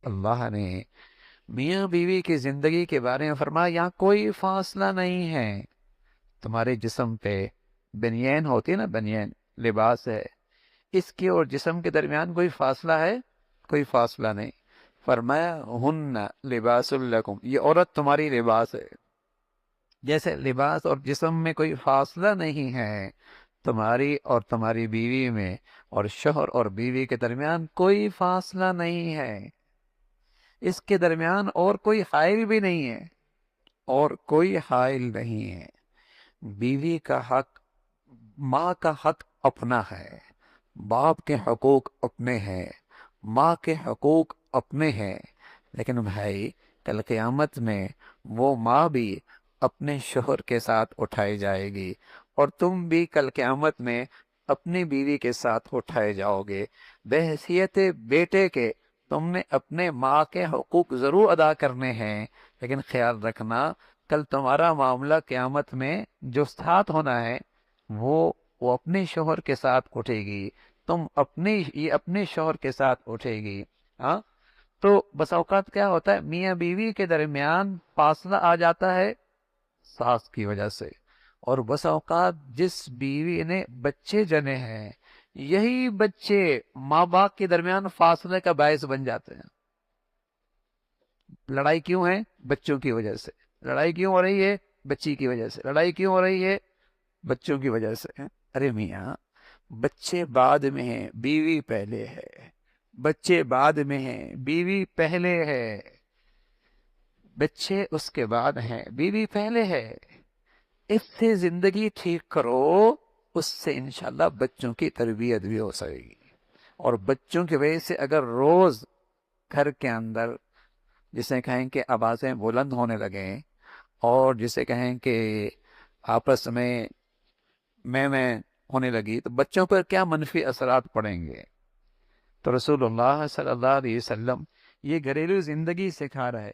اللہ نے میاں بیوی کی زندگی کے بارے میں فرمایا یہاں کوئی فاصلہ نہیں ہے. تمہارے جسم پہ بنیان ہوتی ہے نا، بنیان لباس ہے، اس کے اور جسم کے درمیان کوئی فاصلہ ہے؟ کوئی فاصلہ نہیں. فرمایا ہن لباس لکم، یہ عورت تمہاری لباس ہے. جیسے لباس اور جسم میں کوئی فاصلہ نہیں ہے، تمہاری اور تمہاری بیوی میں اور شوہر اور بیوی کے درمیان کوئی فاصلہ نہیں ہے. اس کے درمیان اور کوئی حائل بھی نہیں ہے، اور کوئی حائل نہیں ہے. بیوی کا حق، ماں کا حق اپنا ہے، باپ کے حقوق اپنے ہیں، ماں کے حقوق اپنے ہیں. لیکن بھائی کل قیامت میں وہ ماں بھی اپنے شوہر کے ساتھ اٹھائی جائے گی، اور تم بھی کل قیامت میں اپنی بیوی کے ساتھ اٹھائے جاؤ گے. بحیثیت بیٹے کے تم نے اپنے ماں کے حقوق ضرور ادا کرنے ہیں، لیکن خیال رکھنا کل تمہارا معاملہ قیامت میں جو ساتھ ہونا ہے وہ اپنے شوہر کے ساتھ اٹھے گی، تم اپنے شوہر کے ساتھ اٹھے گی. ہاں، تو بس اوقات کیا ہوتا ہے میاں بیوی کے درمیان فاصلہ آ جاتا ہے ساس کی وجہ سے، اور بس اوقات جس بیوی نے بچے جنے ہیں یہی بچے ماں باپ کے درمیان فاصلے کا باعث بن جاتے ہیں. لڑائی کیوں ہے؟ بچوں کی وجہ سے. لڑائی کیوں ہو رہی ہے؟ بچی کی وجہ سے. لڑائی کیوں ہو رہی ہے؟ بچوں کی وجہ سے. ارے میاں، بچے بعد میں ہیں، بیوی پہلے ہے. بچے بعد میں ہیں، بیوی پہلے ہے. بچے اس کے بعد ہیں، بیوی پہلے ہے. اس سے زندگی ٹھیک کرو، اس سے انشاءاللہ بچوں کی تربیت بھی ہو سکے گی. اور بچوں کی وجہ سے اگر روز گھر کے اندر جسے کہیں کہ آوازیں بلند ہونے لگیں، اور جسے کہیں کہ آپس میں ہونے لگی، تو بچوں پر کیا منفی اثرات پڑیں گے. تو رسول اللہ صلی اللہ علیہ وسلم یہ گھریلو زندگی سکھا رہا ہے.